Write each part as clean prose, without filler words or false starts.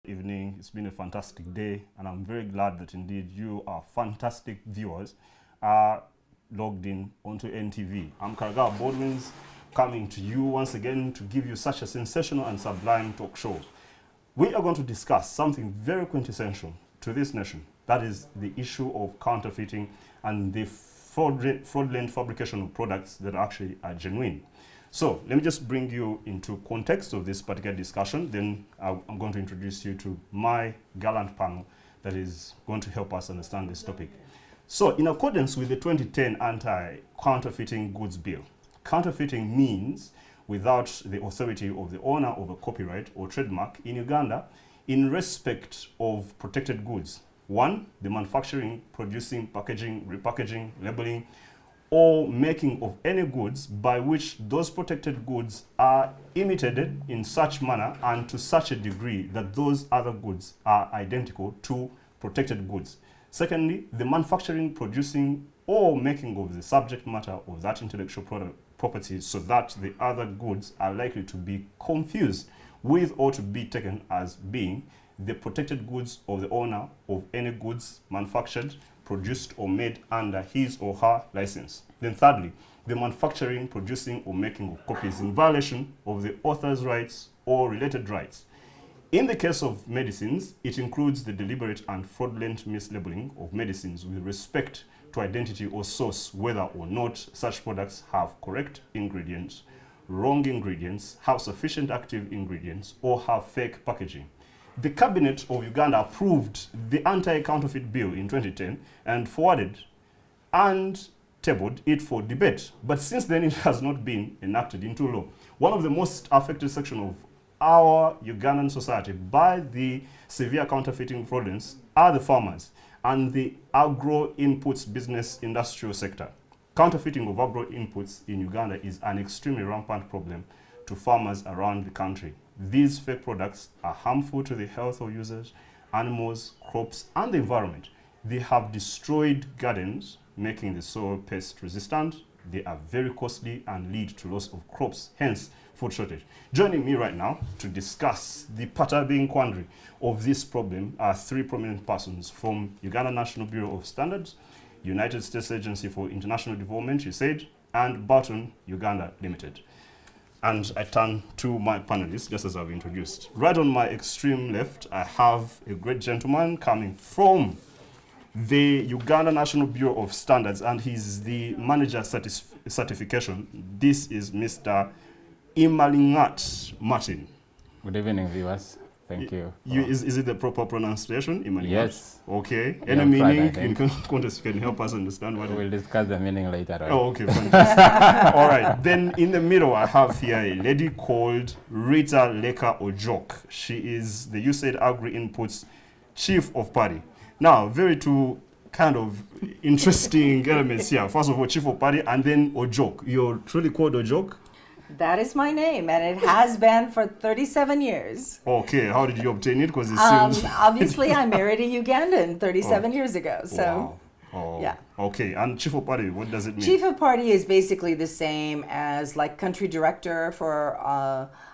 Evening. It's been a fantastic day, and I'm very glad that indeed you are fantastic viewers are logged in onto NTV. I'm Karagaba Baldwins, coming to you once again to give you such a sensational and sublime talk show. We are going to discuss something very quintessential to this nation. That is the issue of counterfeiting and the fraudulent fabrication of products that actually are genuine. So let me just bring you into context of this particular discussion. Then I'm going to introduce you to my gallant panel that is going to help us understand this topic. So in accordance with the 2010 Anti-Counterfeiting Goods Bill, counterfeiting means without the authority of the owner of a copyright or trademark in Uganda in respect of protected goods. One, the manufacturing, producing, packaging, repackaging, labeling, or making of any goods by which those protected goods are imitated in such manner and to such a degree that those other goods are identical to protected goods. Secondly, the manufacturing, producing, or making of the subject matter of that intellectual property so that the other goods are likely to be confused with or to be taken as being the protected goods of the owner of any goods manufactured, produced or made under his or her license. Then thirdly, the manufacturing, producing or making of copies in violation of the author's rights or related rights. In the case of medicines, it includes the deliberate and fraudulent mislabeling of medicines with respect to identity or source, whether or not such products have correct ingredients, wrong ingredients, have sufficient active ingredients, or have fake packaging. The Cabinet of Uganda approved the Anti-Counterfeit Bill in 2010 and forwarded and tabled it for debate. But since then, it has not been enacted into law. One of the most affected sections of our Ugandan society by the severe counterfeiting fraudulence are the farmers and the agro-inputs business industrial sector. Counterfeiting of agro-inputs in Uganda is an extremely rampant problem to farmers around the country. These fake products are harmful to the health of users, animals, crops, and the environment. They have destroyed gardens, making the soil pest resistant. They are very costly and lead to loss of crops, hence food shortage. Joining me right now to discuss the perturbing quandary of this problem are three prominent persons from Uganda National Bureau of Standards, United States Agency for International Development, USAID, and Baldwins Uganda Limited. And I turn to my panelists, just as I've introduced. Right on my extreme left, I have a great gentleman coming from the Uganda National Bureau of Standards, and he's the manager certification. This is Mr. Imalingat Martin. Good evening, viewers. Thank you. Is it the proper pronunciation, Imalingat? Yes. Okay. Any meaning in context can help us understand what we'll discuss the meaning later on. Oh, okay. Fantastic. All right. Then in the middle, I have here a lady called Rita Leka Ojok. She is the USAID Agri Inputs Chief of Party. Now, very two kind of interesting elements here. First of all, Chief of Party, and then Ojok. You're truly called Ojok? That is my name, and it has been for 37 years. Okay, how did you obtain it? Because it seems... Obviously, I married a Ugandan 37 years ago, so... Wow. Oh, yeah. Okay, and Chief of Party, what does it mean? Chief of Party is basically the same as like country director for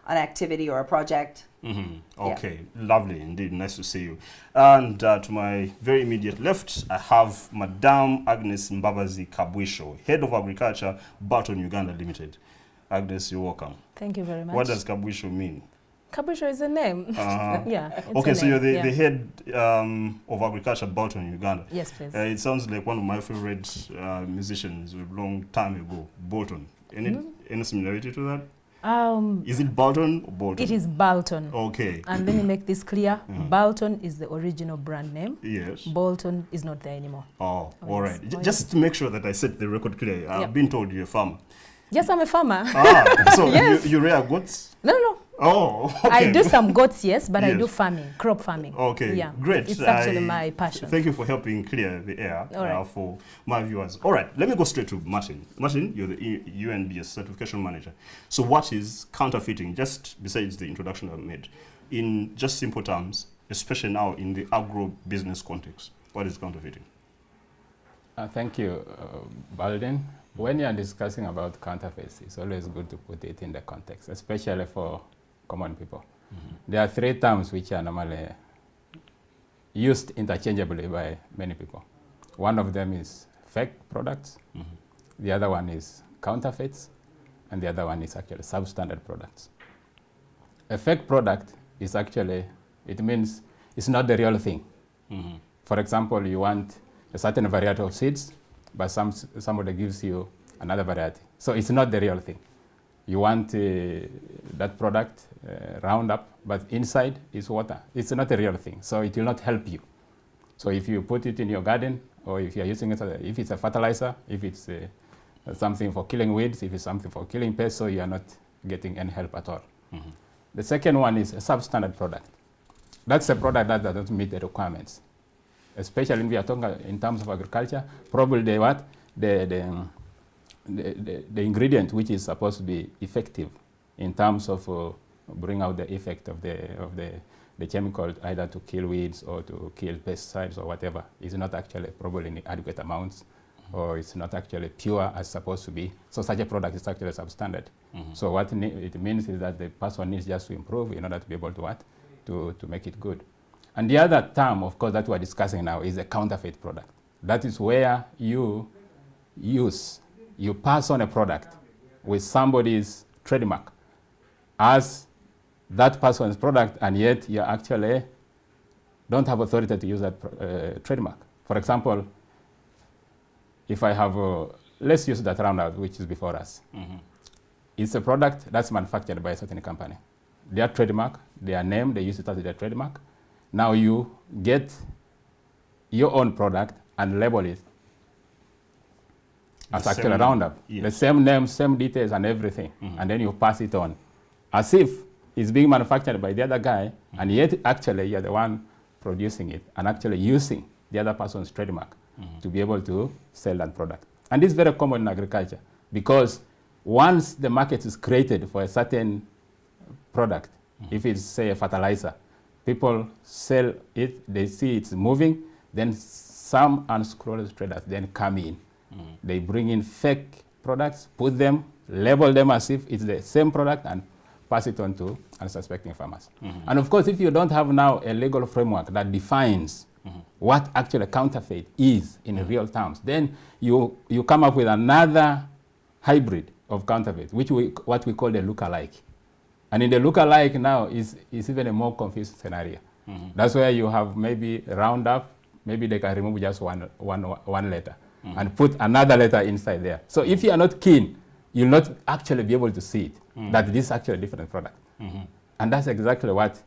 an activity or a project. Mm-hmm. Okay, yeah. Lovely indeed, nice to see you. And to my very immediate left, I have Madame Agnes Mbabazi Kabwisho, Head of Agriculture, Baldwins Uganda Limited. Agnes, you're welcome. Thank you very much. What does Kabwisho mean? Kabwisho is a name. Yeah. Okay, so you're the head of agriculture Baldwins Uganda. Yes, please. It sounds like one of my favorite musicians a long time ago, Bolton. Any similarity to that? Is it Bolton or Bolton? It is Bolton. Okay. And let me make this clear. Bolton is the original brand name. Yes. Bolton is not there anymore. Oh, all right. Just to make sure that I set the record clear, I've been told you're a farmer. Yes, I'm a farmer. So yes. you rear goats? No. Oh, okay. I do some goats, yes, but yes. I do farming, crop farming. Okay, yeah. Great. It's actually my passion. Thank you for helping clear the air for my viewers. All right, let me go straight to Martin. Martin, you're the UNBS certification manager. So what is counterfeiting, just besides the introduction I've made, in just simple terms, especially now in the agro-business context? What is counterfeiting? Thank you, Baldwin. When you are discussing about counterfeits, it's always good to put it in the context, especially for common people. There are three terms which are normally used interchangeably by many people. One of them is fake products, the other one is counterfeits, and the other one is actually substandard products. A fake product is actually, it means it's not the real thing. For example, you want a certain variety of seeds, but somebody gives you another variety. So it's not the real thing. You want that product, Roundup, but inside is water. It's not a real thing, so it will not help you. So if you put it in your garden, or if you're using it, if it's a fertilizer, if it's something for killing weeds, if it's something for killing pests, so you are not getting any help at all. The second one is a substandard product. That's a product that doesn't meet the requirements. Especially when we are talking in terms of agriculture, probably the ingredient which is supposed to be effective in terms of bring out the effect of the chemical, either to kill weeds or to kill pesticides or whatever, is not actually probably in adequate amounts, or it's not actually pure as supposed to be. So such a product is actually substandard. So what it means is that the person needs just to improve in order to be able to what? To make it good. And the other term, of course, that we're discussing now is a counterfeit product. That is where you pass on a product with somebody's trademark as that person's product, and yet you actually don't have authority to use that trademark. For example, if I have, let's use that Roundup, which is before us. It's a product that's manufactured by a certain company. Their trademark, their name, they use it as their trademark. Now you get your own product and label it as actually Roundup. Yes. The same name, same details and everything. And then you pass it on as if it's being manufactured by the other guy, and yet actually you're the one producing it and actually using the other person's trademark to be able to sell that product. And this is very common in agriculture, because once the market is created for a certain product, if it's, say, a fertilizer, people sell it, they see it's moving, then some unscrupulous traders then come in. They bring in fake products, put them, label them as if it's the same product, and pass it on to unsuspecting farmers. And of course, if you don't have now a legal framework that defines what actually counterfeit is in real terms, then you come up with another hybrid of counterfeit, which what we call the look-alike. And in the look-alike now is even a more confused scenario. That's where you have maybe Roundup, maybe they can remove just one letter and put another letter inside there. So if you are not keen, you'll not actually be able to see it, that this is actually a different product. And that's exactly what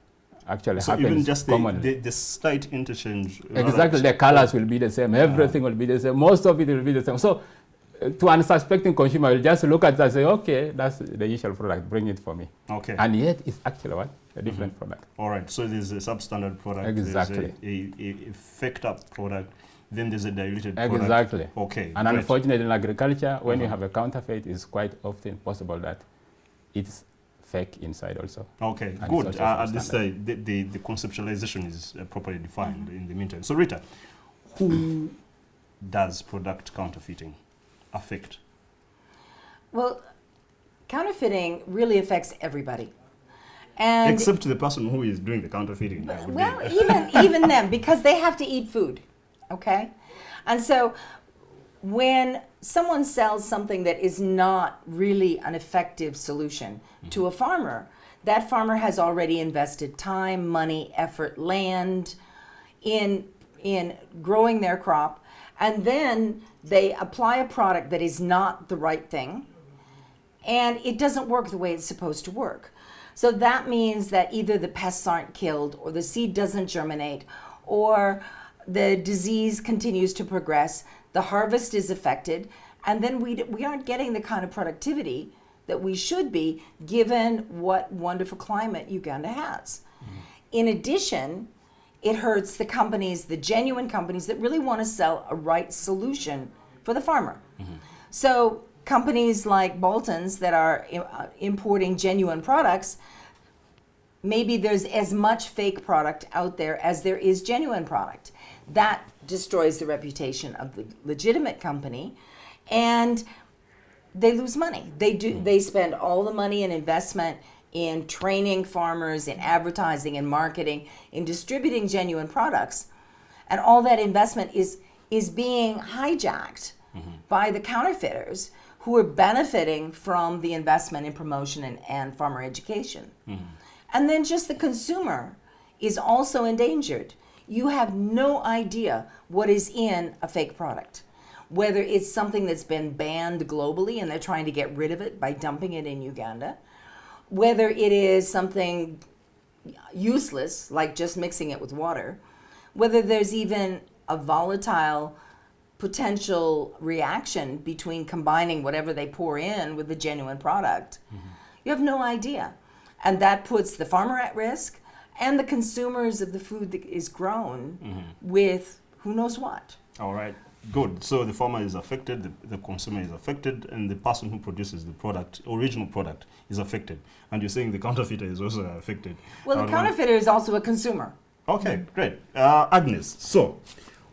actually happens. So even just the slight interchange. Exactly, the colors will be the same, everything will be the same, most of it will be the same. So to unsuspecting consumer will just look at that and say, okay, that's the usual product, bring it for me. Okay. And yet it's actually what? A different product. All right, so there's a substandard product, exactly. There's a faked up product, then there's a diluted product. Exactly. Okay. And unfortunately in agriculture, when you have a counterfeit, it's quite often possible that it's fake inside also. Okay, good. At this stage, the conceptualization is properly defined in the meantime. So Rita, who does product counterfeiting affect? Well, counterfeiting really affects everybody. And except the person who is doing the counterfeiting. Well, even them, because they have to eat food, okay? And so when someone sells something that is not really an effective solution to a farmer, that farmer has already invested time, money, effort, land in growing their crop, and then they apply a product that is not the right thing, and it doesn't work the way it's supposed to work. So that means that either the pests aren't killed, or the seed doesn't germinate, or the disease continues to progress, the harvest is affected, and then we aren't getting the kind of productivity that we should be, given what wonderful climate Uganda has. In addition, it hurts the companies, the genuine companies that really want to sell a right solution for the farmer. So companies like Baldwins that are importing genuine products, maybe there's as much fake product out there as there is genuine product. That destroys the reputation of the legitimate company, and they lose money. They spend all the money and investment in training farmers, in advertising and marketing, in distributing genuine products. And all that investment is being hijacked by the counterfeiters who are benefiting from the investment in promotion and farmer education. And then just the consumer is also endangered. You have no idea what is in a fake product. Whether it's something that's been banned globally and they're trying to get rid of it by dumping it in Uganda, whether it is something useless, like just mixing it with water, whether there's even a volatile potential reaction between combining whatever they pour in with the genuine product, you have no idea. And that puts the farmer at risk and the consumers of the food that is grown with who knows what. All right. Good. So the farmer is affected, the consumer is affected, and the person who produces the product, original product, is affected. And you're saying the counterfeiter is also affected. Well, the counterfeiter is also a consumer. Okay, great. Agnes, so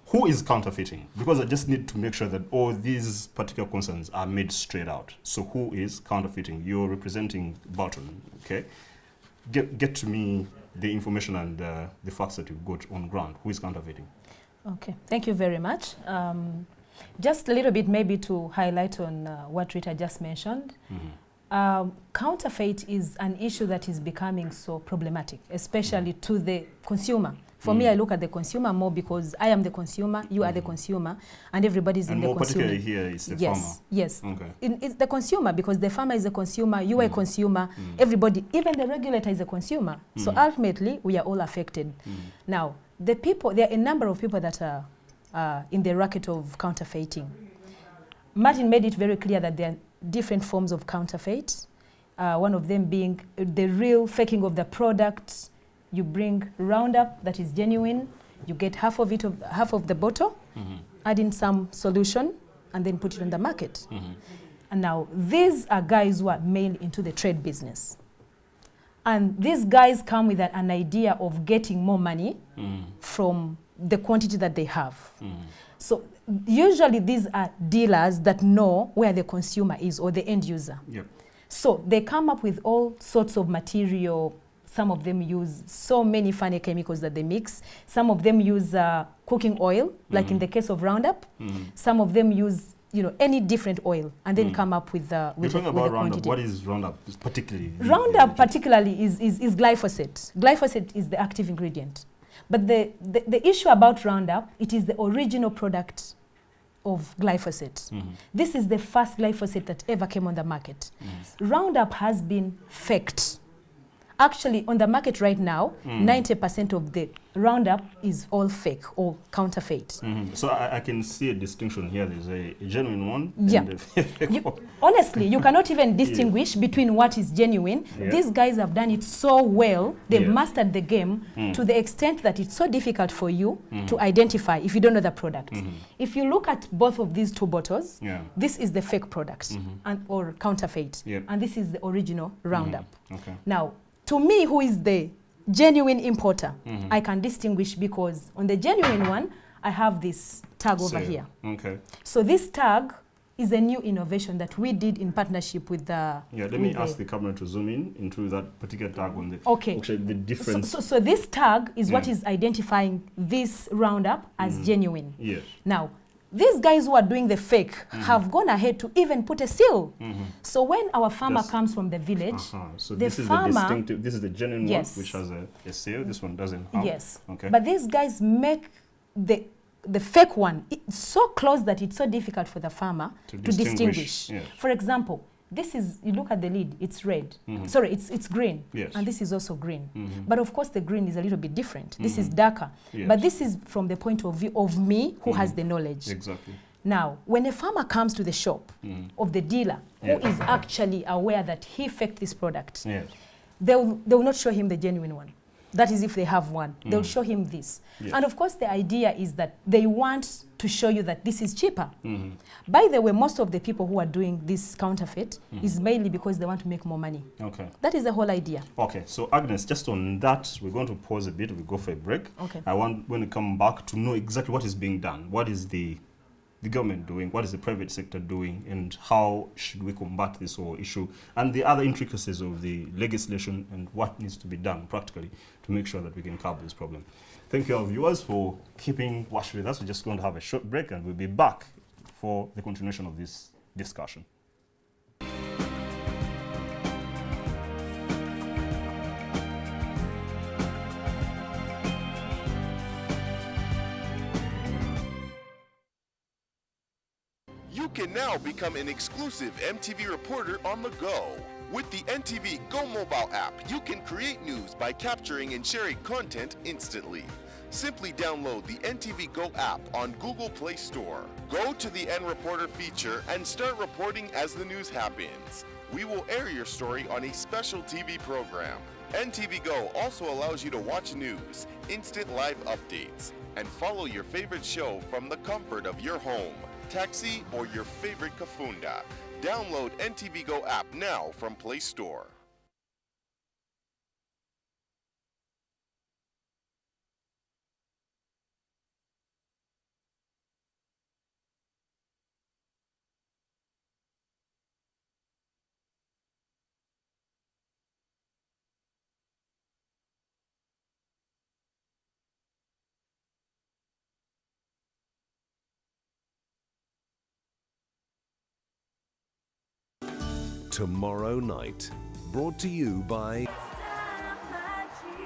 who is counterfeiting? Because I just need to make sure that all these particular concerns are made straight out. So who is counterfeiting? You're representing Baldwin, okay? Get to me the information and the facts that you've got on ground. Who is counterfeiting? Okay, thank you very much. Just a little bit maybe to highlight on what Rita just mentioned. Counterfeit is an issue that is becoming so problematic, especially to the consumer. For me, I look at the consumer more because I am the consumer, you are the consumer, and everybody's in the consumer. And more particularly here is the farmer. Yes, Okay. It's the consumer because the farmer is a consumer, you are a consumer, everybody, even the regulator is a consumer. So ultimately, we are all affected. Now, the people, there are a number of people that are in the racket of counterfeiting. Martin made it very clear that there are different forms of counterfeit. One of them being the real faking of the product. You bring Roundup that is genuine, you get half of the bottle, add in some solution, and then put it on the market. And now these are guys who are mainly into the trade business. And these guys come with an idea of getting more money from the quantity that they have. So usually these are dealers that know where the consumer is or the end user. Yep. So they come up with all sorts of material. Some of them use so many funny chemicals that they mix. Some of them use cooking oil, like in the case of Roundup. Some of them use any different oil and then come up with the You're talking about Roundup. quantity. What is Roundup particularly? Roundup particularly is glyphosate. Glyphosate is the active ingredient. But the issue about Roundup, it is the original product of glyphosate. This is the first glyphosate that ever came on the market. Roundup has been faked. Actually, on the market right now, 90% of the Roundup is all fake or counterfeit. So I can see a distinction here. There's a genuine one Yeah. and a fake one. Honestly, you cannot even distinguish between what is genuine. Yeah. These guys have done it so well. They've Yeah. mastered the game to the extent that it's so difficult for you to identify if you don't know the product. If you look at both of these two bottles, Yeah. this is the fake product or counterfeit. Yep. And this is the original Roundup. Okay. Now, to me, who is the genuine importer, I can distinguish because on the genuine one, I have this tag over here. Okay. So this tag is a new innovation that we did in partnership with the... Yeah, let me ask the camera to zoom in into that particular tag on the... Okay. Actually, the difference... So this tag is what is identifying this Roundup as genuine. Yes. Now, these guys who are doing the fake have gone ahead to even put a seal. So when our farmer comes from the village, So the this is farmer, the distinctive, this is the genuine Yes. one, which has a seal. This one doesn't have. yes, Okay. but these guys make the fake one so close that it's so difficult for the farmer to distinguish. Yes. For example, this is, you look at the lid, it's red. Sorry, it's green. Yes. And this is also green. But of course the green is a little bit different. This is darker. Yes. But this is from the point of view of me who has the knowledge. Exactly. Now, when a farmer comes to the shop of the dealer who is actually aware that he faked this product, Yes. they will not show him the genuine one. That is if they have one. They'll show him this. Yes. And of course, the idea is that they want to show you that this is cheaper. By the way, most of the people who are doing this counterfeit is mainly because they want to make more money. Okay. That is the whole idea. Okay, so Agnes, just on that, we're going to pause a bit. We'll go for a break. Okay. I want, when we come back, to know exactly what is being done. What is the the government doing? What is the private sector doing? And how should we combat this whole issue? And the other intricacies of the legislation and what needs to be done practically to make sure that we can curb this problem. Thank you, our viewers, for keeping watch with us. We're just going to have a short break and we'll be back for the continuation of this discussion. You can now become an exclusive MTV reporter on the go. With the NTV Go mobile app, you can create news by capturing and sharing content instantly. Simply download the NTV Go app on Google Play Store. Go to the N Reporter feature and start reporting as the news happens. We will air your story on a special TV program. NTV Go also allows you to watch news, instant live updates, and follow your favorite show from the comfort of your home, taxi, or your favorite kafunda. Download NTV Go app now from Play Store. Tomorrow Night, brought to you by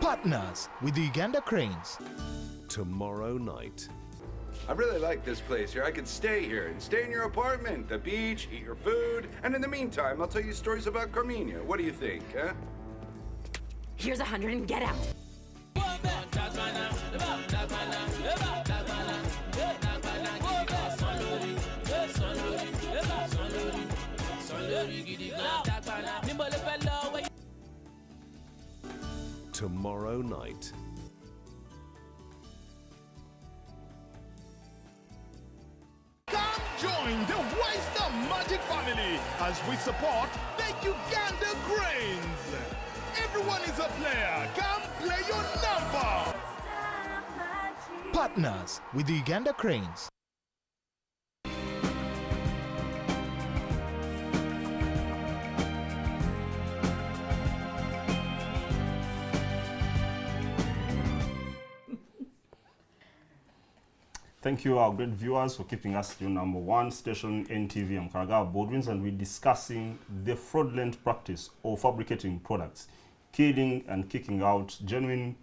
Partners with the Uganda Cranes. Tomorrow Night. I really like this place here. I could stay here and stay in your apartment, the beach, eat your food, and in the meantime, I'll tell you stories about Carmenia. What do you think, huh? Here's 100 and get out. Tomorrow Night. Come join the Oyster Magic family as we support the Uganda Cranes. Everyone is a player. Come play your number. Partners with the Uganda Cranes. Thank you, our great viewers, for keeping us your number one station, NTV. I'm Karagaba Baldwins, and we're discussing the fraudulent practice of fabricating products, killing and kicking out genuine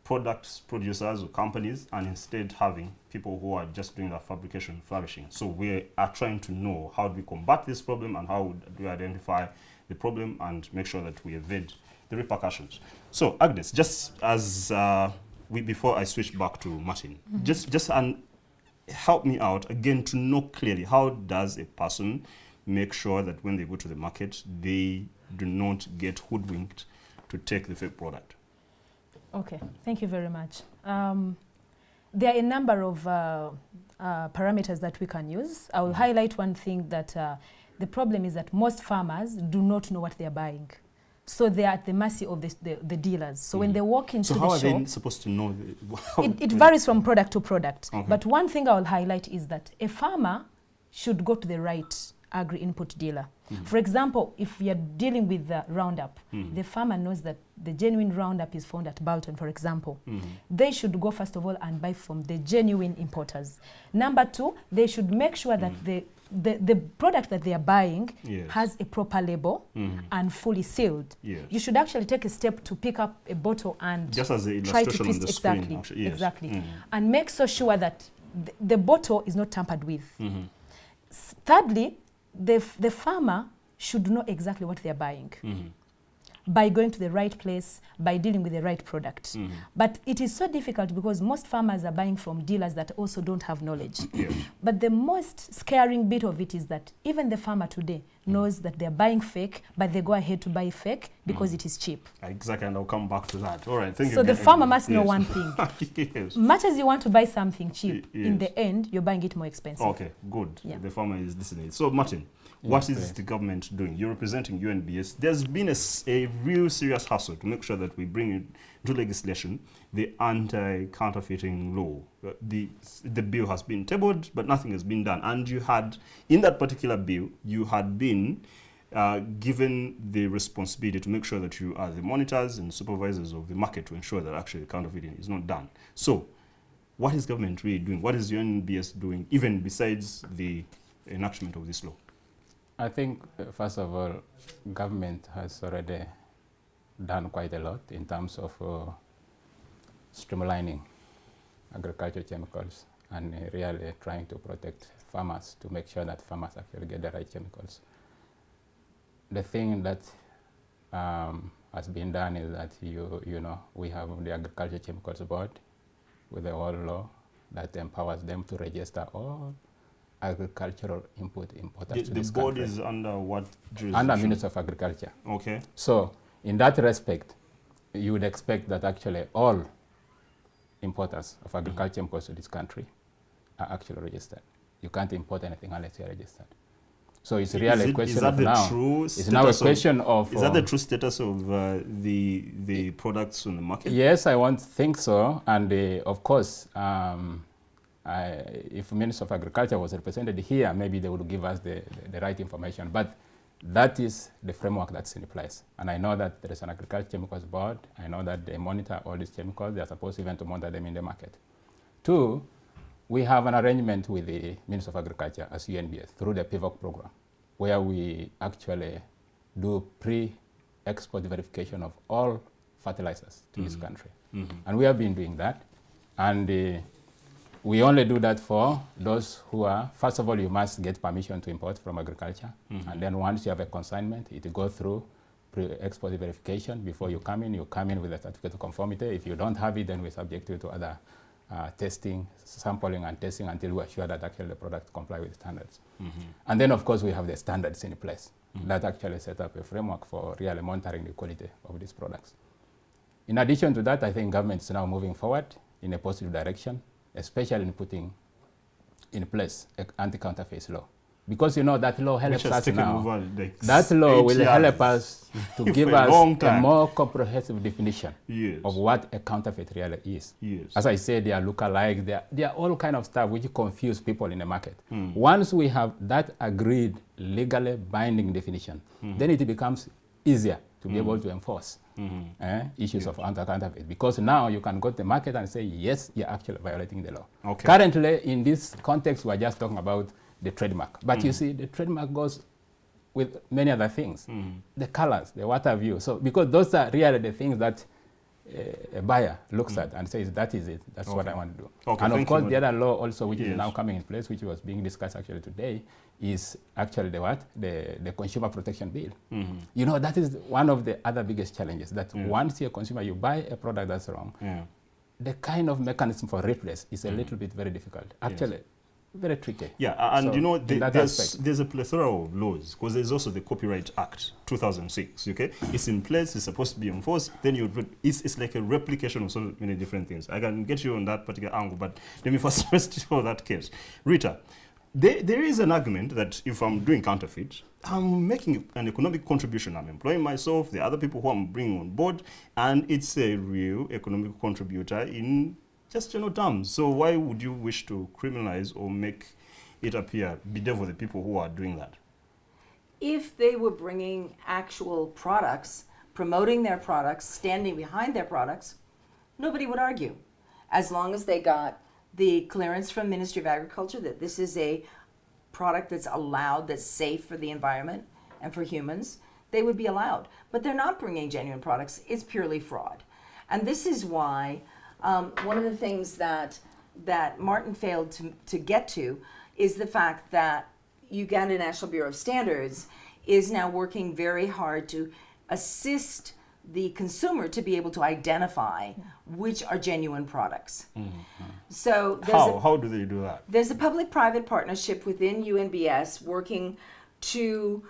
products producers or companies, and instead having people who are just doing that fabrication flourishing. So we are trying to know how do we combat this problem and how do we identify the problem and make sure that we evade the repercussions. So Agnes, just as before I switch back to Martin, just help me out again to know clearly, how does a person make sure that when they go to the market, they do not get hoodwinked to take the fake product? Okay, thank you very much. There are a number of parameters that we can use. I will highlight one thing, that the problem is that most farmers do not know what they are buying. So they are at the mercy of the dealers. So when they walk into the shop... So how are they supposed to know? It varies from product to product. Okay. But one thing I will highlight is that a farmer should go to the right agri-input dealer. For example, if we are dealing with the Roundup, the farmer knows that the genuine Roundup is found at Baldwins, for example. They should go, first of all, and buy from the genuine importers. Number two, they should make sure that the product that they are buying has a proper label and fully sealed. You should actually take a step to pick up a bottle and just as the try to illustration twist on the exactly, screen, actually, exactly, and make so sure that the bottle is not tampered with. Thirdly, the farmer should know exactly what they are buying by going to the right place, by dealing with the right product. But it is so difficult because most farmers are buying from dealers that also don't have knowledge. But the most scaring bit of it is that even the farmer today knows that they're buying fake, but they go ahead to buy fake because it is cheap. Exactly, and I'll come back to that. All right, thank you. So the farmer must know one thing. Much as you want to buy something cheap, in the end, you're buying it more expensive. Okay, good. The farmer is listening. So Martin, What is the government doing? You're representing UNBS. There's been a real serious hustle to make sure that we bring into legislation the anti-counterfeiting law. The bill has been tabled, but nothing has been done. And you had, in that particular bill, you had been given the responsibility to make sure that you are the monitors and supervisors of the market to ensure that actually counterfeiting is not done. So, what is government really doing? What is UNBS doing, even besides the enactment of this law? I think, first of all, government has already done quite a lot in terms of streamlining agricultural chemicals and really trying to protect farmers to make sure that farmers actually get the right chemicals. The thing that has been done is that you know, we have the Agricultural Chemicals Board with the whole law that empowers them to register all agricultural input importers to this country. The board is under what jurisdiction? Under Ministry of Agriculture. Okay. So, in that respect, you would expect that actually all importers of agricultural chemicals to this country are actually registered. You can't import anything unless you're registered. So it's really a question of now. It's now a question of. Is that the true status of the products on the market? Yes, I want to think so. And of course, if Minister of Agriculture was represented here, maybe they would give us the right information. But that is the framework that's in place. And I know that there is an Agricultural Chemicals Board. I know that they monitor all these chemicals. They are supposed even to monitor them in the market. Two, we have an arrangement with the Minister of Agriculture as UNBS through the PIVOC program, where we actually do pre-export verification of all fertilizers to this country. And we have been doing that. And we only do that for those who are, first of all, you must get permission to import from agriculture. And then once you have a consignment, it goes through pre-export verification. Before you come in with a certificate of conformity. If you don't have it, then we subject you to other testing, sampling and testing until we are sure that actually the products comply with standards. And then, of course, we have the standards in place that actually set up a framework for really monitoring the quality of these products. In addition to that, I think government is now moving forward in a positive direction, especially in putting in place an anti-counterfeit law. Because, you know, that law helps us now. That law will help us to give us a more comprehensive definition of what a counterfeit really is. As I said, they are look-alike. They are all kind of stuff which confuse people in the market. Once we have that agreed, legally binding definition, then it becomes easier to be able to enforce issues of anti-counterfeit. Because now you can go to the market and say, yes, you're actually violating the law. Currently, in this context, we're just talking about the trademark. But you see, the trademark goes with many other things. The colors, the what have you. So, because those are really the things that a buyer looks at and says, that is it, that's what I want to do. And of course, the other law also, which is now coming in place, which was being discussed actually today, is actually the what? The Consumer Protection Bill. You know, that is one of the other biggest challenges, that once you're a consumer, you buy a product that's wrong, the kind of mechanism for replace is a little bit very difficult. Actually, very tricky. Yeah, and so, you know, there's a plethora of laws, because there's also the Copyright Act 2006, okay? It's in place, it's supposed to be enforced, then it's like a replication of so many different things. I can get you on that particular angle, but let me first rest for that case. Rita, there is an argument that if I'm doing counterfeit, I'm making an economic contribution. I'm employing myself, the other people who I'm bringing on board, and it's a real economic contributor in just general terms. So why would you wish to criminalize or make it appear bedevil the people who are doing that? If they were bringing actual products, promoting their products, standing behind their products, nobody would argue. As long as they got the clearance from Ministry of Agriculture that this is a product that's allowed, that's safe for the environment and for humans, they would be allowed. But they're not bringing genuine products. It's purely fraud. And this is why one of the things that Martin failed to get to is the fact that Uganda National Bureau of Standards is now working very hard to assist the consumer to be able to identify which are genuine products. So how do they do that? There's a public-private partnership within UNBS working to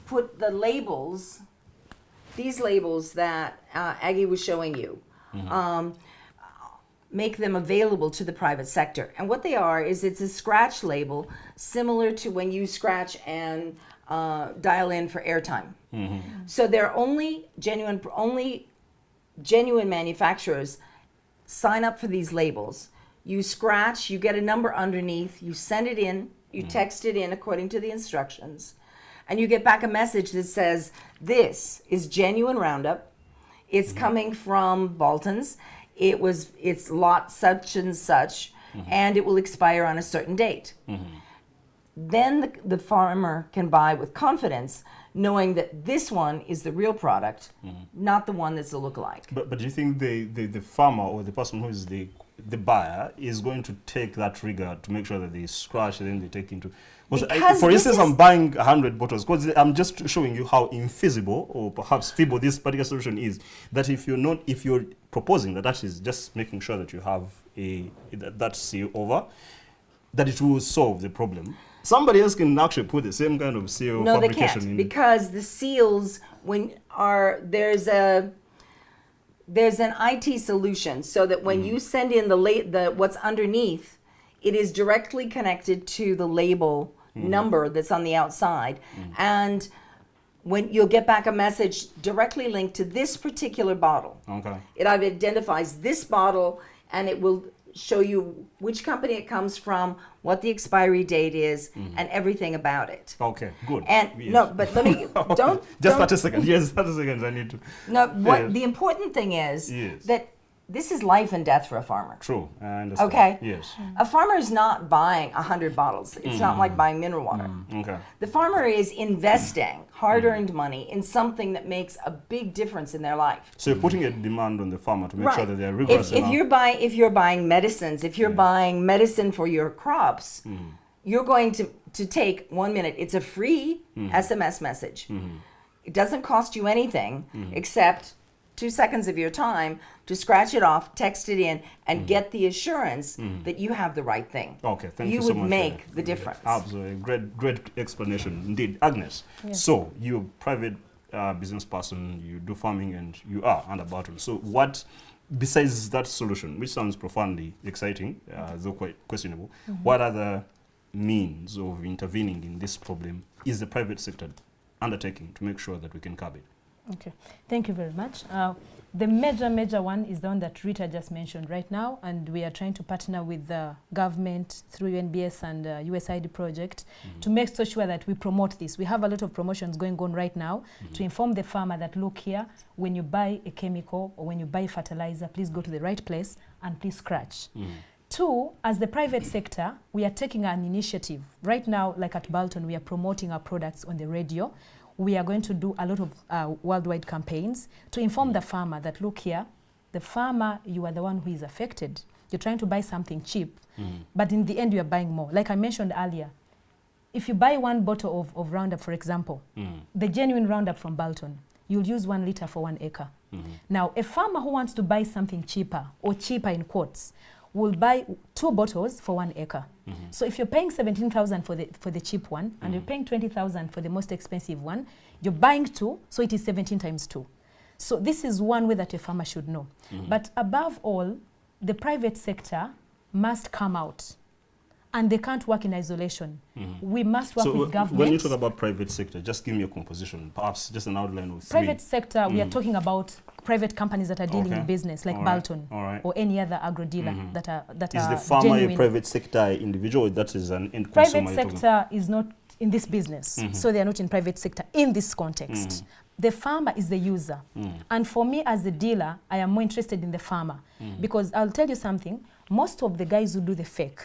put the labels, these labels that Aggie was showing you, make them available to the private sector. And what they are is it's a scratch label similar to when you scratch an dial in for airtime. So they're only genuine manufacturers sign up for these labels. You scratch, you get a number underneath, you send it in, you text it in according to the instructions, and you get back a message that says, this is genuine Roundup. It's coming from Baldwins. It's lot such and such, and it will expire on a certain date. Then the farmer can buy with confidence, knowing that this one is the real product, not the one that's a lookalike. But do you think the farmer or the person who is the buyer is going to take that rigor to make sure that they scratch and then they take into... Because for instance, I'm buying 100 bottles, because I'm just showing you how infeasible or perhaps feeble this particular solution is. That if you're proposing that is just making sure that you have that seal over, that it will solve the problem. Somebody else can actually put the same kind of seal fabrication in. No, they can't, because the seals, there's an IT solution, so that when you send in the what's underneath, it is directly connected to the label number that's on the outside, and when you'll get back a message directly linked to this particular bottle. Okay. It identifies this bottle, and it will show you which company it comes from, what the expiry date is, and everything about it. Okay, good. And yes. no, but let me don't. Just 30 seconds. Yes, 30 seconds. I need to. No, the important thing is that this is life and death for a farmer. True, I understand. Okay. Yes. A farmer is not buying 100 bottles. It's not like buying mineral water. Okay. The farmer is investing hard-earned money in something that makes a big difference in their life. So you're putting a demand on the farmer to make sure that they're rigorous enough. If you're buying medicines, if you're buying medicine for your crops, you're going to take 1 minute. It's a free SMS message. It doesn't cost you anything except 2 seconds of your time to scratch it off, text it in, and get the assurance that you have the right thing. Okay, thank you so much. You would make the difference. Absolutely. Great explanation indeed. Agnes, so you're a private business person, you do farming, and you are under Baldwins. So what, besides that solution, which sounds profoundly exciting, though quite questionable, what other means of intervening in this problem is the private sector undertaking to make sure that we can curb it? Okay, thank you very much. The major one is the one that Rita just mentioned right now, and we are trying to partner with the government through UNBS and USAID project to make so sure that we promote this. We have a lot of promotions going on right now to inform the farmer that, look here, when you buy a chemical or when you buy fertilizer, please go to the right place and please scratch. Two, as the private sector, we are taking an initiative. Right now, like at Baldwins, we are promoting our products on the radio. We are going to do a lot of worldwide campaigns to inform the farmer that, look here, the farmer, you are the one who is affected. You're trying to buy something cheap, but in the end, you are buying more. Like I mentioned earlier, if you buy 1 bottle of Roundup, for example, the genuine Roundup from Baldwins, you'll use 1 liter for 1 acre. Now, a farmer who wants to buy something cheaper, or cheaper in quotes, will buy 2 bottles for 1 acre. So if you're paying 17,000 for the cheap one, and you're paying 20,000 for the most expensive one, you're buying 2, so it is 17 times 2. So this is one way that a farmer should know. But above all, the private sector must come out, and they can't work in isolation. We must work with government. When you talk about private sector, just give me a composition, perhaps just an outline of 3. Private sector, we are talking about private companies that are dealing in business, like Baldwins or any other agro dealer that are Is the farmer genuine. A private sector individual? That is an end consumer. Private sector is not in this business, so they are not in private sector in this context. The farmer is the user. And for me as a dealer, I am more interested in the farmer because I'll tell you something, most of the guys who do the fake,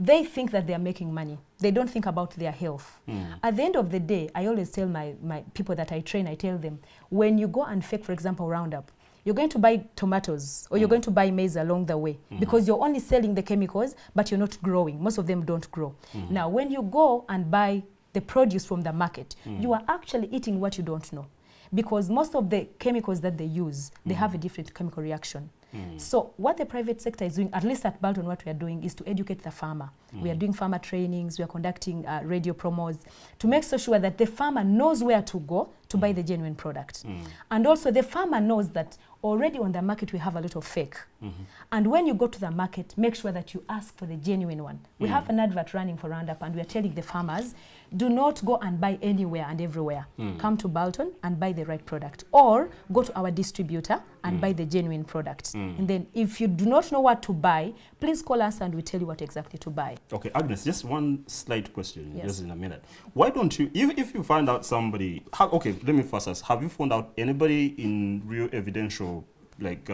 they think that they are making money. They don't think about their health. At the end of the day, I always tell my people that I train, I tell them, when you go and fake, for example, Roundup, you're going to buy tomatoes or you're going to buy maize along the way because you're only selling the chemicals, but you're not growing. Most of them don't grow. Now, when you go and buy the produce from the market, you are actually eating what you don't know, because most of the chemicals that they use, they have a different chemical reaction. So what the private sector is doing, at least at Baldwins, what we are doing is to educate the farmer We are doing farmer trainings, we are conducting radio promos to make so sure that the farmer knows where to go to buy the genuine product. And also the farmer knows that already on the market we have a lot of fake. And when you go to the market, make sure that you ask for the genuine one. We have an advert running for Roundup, and we are telling the farmers, do not go and buy anywhere and everywhere. Come to Baldwin and buy the right product, or go to our distributor and buy the genuine product. And then if you do not know what to buy, please call us and we tell you what exactly to buy. Okay, Agnes, just one slight question, just in a minute. Why don't you, if you find out somebody, okay, let me first ask, have you found out anybody in real evidential, like,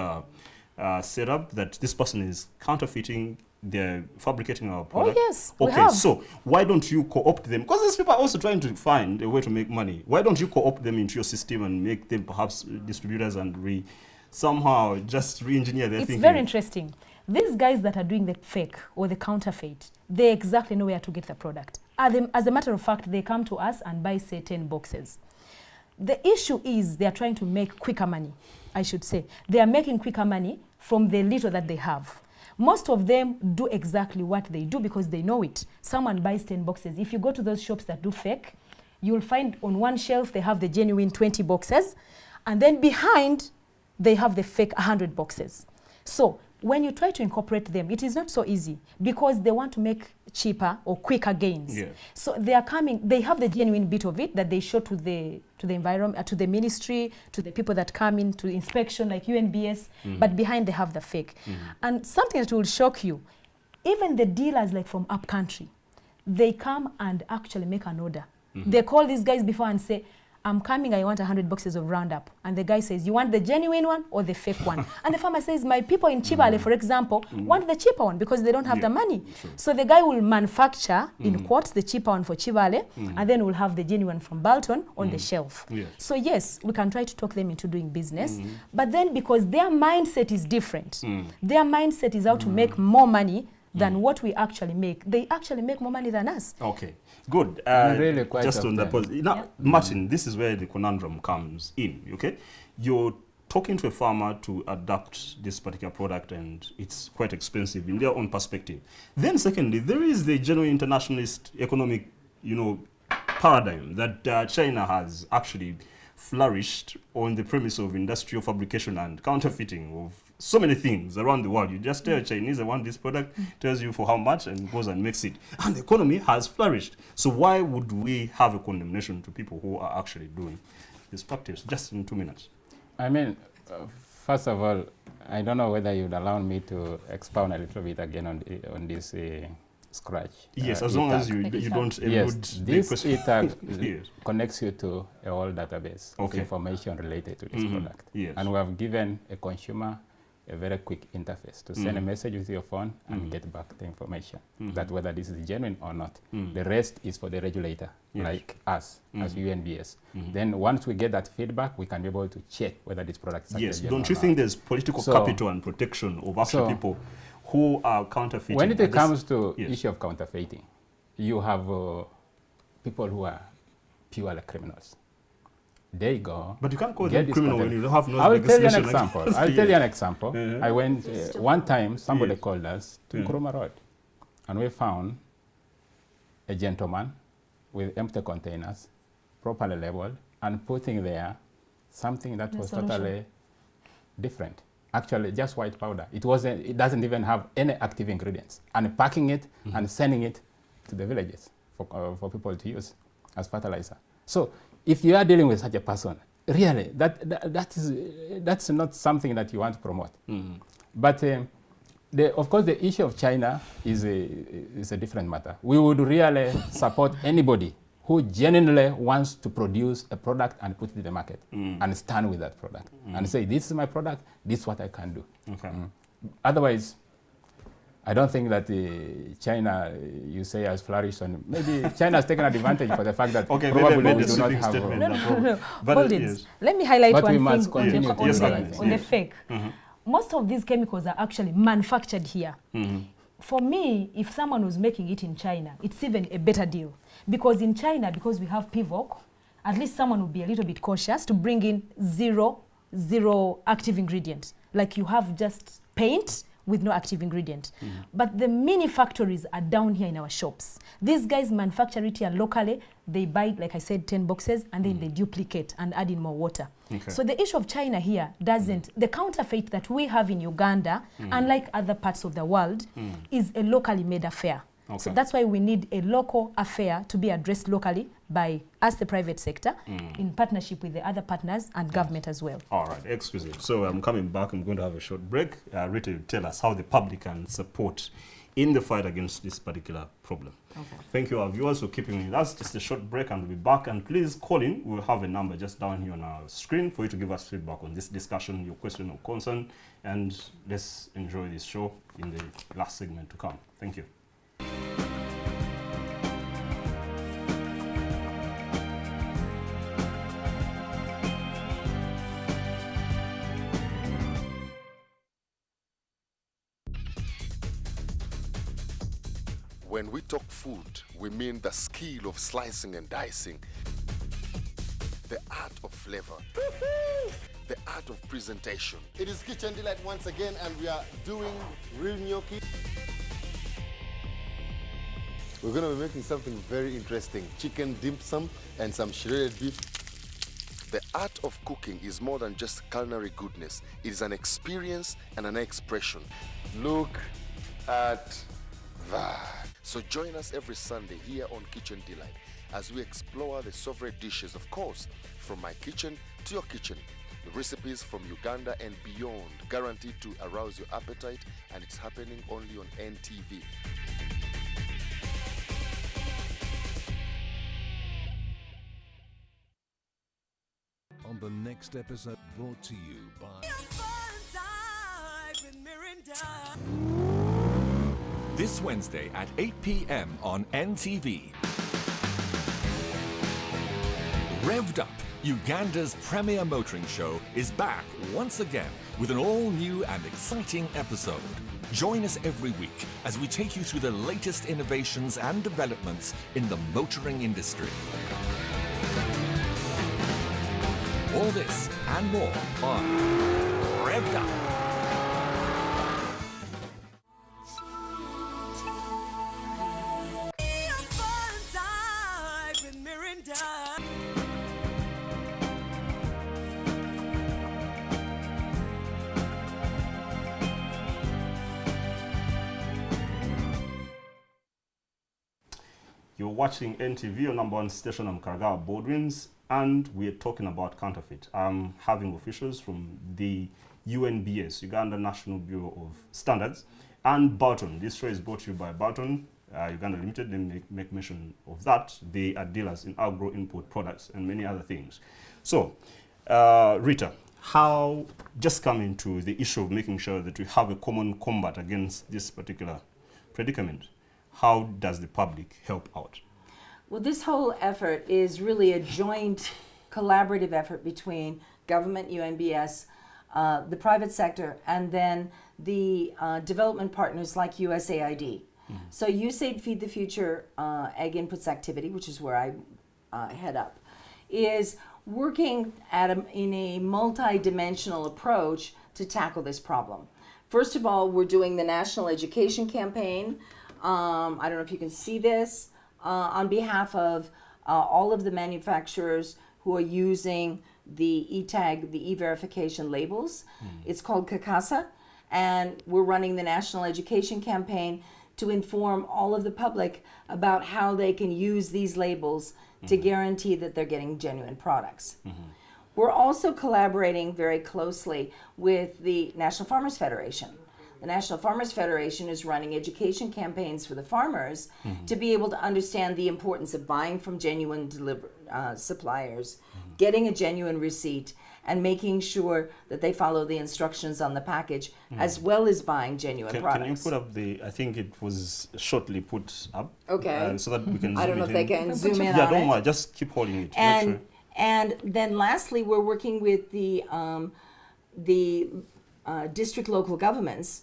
setup that this person is counterfeiting, they're fabricating our product? Oh, yes, okay, we have. So why don't you co-opt them? Because these people are also trying to find a way to make money. Why don't you co-opt them into your system and make them perhaps distributors and somehow just re-engineer their thinking? It's very interesting. These guys that are doing the fake or the counterfeit, they exactly know where to get the product. As a matter of fact, they come to us and buy, say, 10 boxes. The issue is they are trying to make quicker money, I should say. They are making quicker money from the little that they have. Most of them do exactly what they do because they know it. Someone buys 10 boxes. If you go to those shops that do fake, you'll find on one shelf they have the genuine 20 boxes, and then behind they have the fake 100 boxes. So when you try to incorporate them, it is not so easy because they want to make cheaper or quicker gains. Yeah. So they are coming, they have the genuine bit of it that they show to the environment, to the ministry, to the people that come in to inspection like UNBS, but behind they have the fake. And something that will shock you, even the dealers like from up country, they come and actually make an order. They call these guys before and say, I'm coming, I want 100 boxes of Roundup. And the guy says, you want the genuine one or the fake one? And the farmer says, my people in Chibale, for example, want the cheaper one because they don't have the money. Sure. So the guy will manufacture, in quotes, the cheaper one for Chibale, and then we'll have the genuine from Bolton on the shelf. Yes. So yes, we can try to talk them into doing business, but then because their mindset is different, their mindset is how to make more money than what we actually make. They actually make more money than us. Okay, good. Really quite just on the positive. Now, Martin, this is where the conundrum comes in, okay? You're talking to a farmer to adopt this particular product and it's quite expensive in their own perspective. Then secondly, there is the general internationalist economic, paradigm that China has actually flourished on the premise of industrial fabrication and counterfeiting of so many things around the world. You just tell a Chinese, I want this product, tells you for how much, and goes and makes it. And the economy has flourished. So why would we have a condemnation to people who are actually doing this practice? Just in 2 minutes. I mean, first of all, I don't know whether you'd allow me to expound a little bit again on this scratch. Yes, as long as you don't elude this ETAG connects you to a whole database of information related to this product. Yes. And we have given a consumer a very quick interface to send a message with your phone and get back the information that whether this is genuine or not. The rest is for the regulator, like us, as UNBS. Then once we get that feedback, we can be able to check whether this product is genuine. Don't you think there's political capital and protection of actual people who are counterfeiting? When it comes to issue of counterfeiting, you have people who are purely criminals. They go. But you can't call them criminal when you don't have no I will tell you an example. I'll tell you an example. I went, one time somebody called us to Nkrumah Road, and we found a gentleman with empty containers, properly labeled, and putting there something that was totally different. Actually, just white powder. It doesn't even have any active ingredients. And packing it and sending it to the villages for people to use as fertilizer. So if you are dealing with such a person, really, that's not something that you want to promote. But of course, the issue of China is a different matter. We would really support anybody who genuinely wants to produce a product and put it in the market and stand with that product and say, this is my product, this is what I can do. Otherwise, I don't think that China, you say, has flourished. And maybe China has taken advantage for the fact that probably we do not have Baldwins. Let me highlight one thing on the fake. Most of these chemicals are actually manufactured here. For me, if someone was making it in China, it's even a better deal. Because in China, because we have PIVOC, at least someone would be a little bit cautious to bring in zero active ingredients. Like you have just paint with no active ingredient. But the mini factories are down here in our shops. These guys manufacture it here locally. They buy, like I said, 10 boxes, and then they duplicate and add in more water. Okay. So the issue of China here doesn't, the counterfeit that we have in Uganda, unlike other parts of the world, is a locally made affair. Okay. So that's why we need a local affair to be addressed locally by us, the private sector, in partnership with the other partners and government as well. All right, excuse me. So I'm coming back. I'm going to have a short break. Rita, you tell us how the public can support in the fight against this particular problem. Okay. Thank you, our viewers, for keeping with us. Just a short break and we'll be back. And please call in. We'll have a number just down here on our screen for you to give us feedback on this discussion, your question or concern. And let's enjoy this show in the last segment to come. Thank you. When we talk food, we mean the skill of slicing and dicing, the art of flavor, the art of presentation. It is Kitchen Delight once again, and we are doing real gnocchi. We're going to be making something very interesting, chicken dim sum and some shredded beef. The art of cooking is more than just culinary goodness. It is an experience and an expression. Look at that. So join us every Sunday here on Kitchen Delight as we explore the sovereign dishes, of course, from my kitchen to your kitchen. The recipes from Uganda and beyond, guaranteed to arouse your appetite, and it's happening only on NTV. On the next episode, brought to you by... This Wednesday at 8 p.m. on NTV. Revved Up, Uganda's premier motoring show, is back once again with an all-new and exciting episode. Join us every week as we take you through the latest innovations and developments in the motoring industry. All this and more on Revved Up. You're watching NTV, your number one station. I'm Karagaba, Baldwins, and we're talking about counterfeit. I'm having officials from the UNBS, Uganda National Bureau of Standards, and Barton. This show is brought to you by Barton, Uganda Limited. They make mention of that. They are dealers in agro-input products and many other things. So, Rita, how, just coming to the issue of making sure that we have a common combat against this particular predicament, how does the public help out? Well, this whole effort is really a joint collaborative effort between government, UNBS, the private sector, and then the development partners like USAID. So USAID Feed the Future Egg Inputs Activity, which is where I head up, is working in a multi-dimensional approach to tackle this problem. First of all, we're doing the National Education Campaign. I don't know if you can see this, on behalf of all of the manufacturers who are using the e-tag, the e-verification labels. It's called CACASA, and we're running the National Education Campaign to inform all of the public about how they can use these labels to guarantee that they're getting genuine products. We're also collaborating very closely with the National Farmers Federation. The National Farmers Federation is running education campaigns for the farmers to be able to understand the importance of buying from genuine suppliers, getting a genuine receipt, and making sure that they follow the instructions on the package, as well as buying genuine products. Can you put up the, I think it was shortly put up. Okay. So that we can zoom I don't know if they can zoom in on Yeah, it. don't worry, just keep holding it. And then lastly, we're working with the district local governments.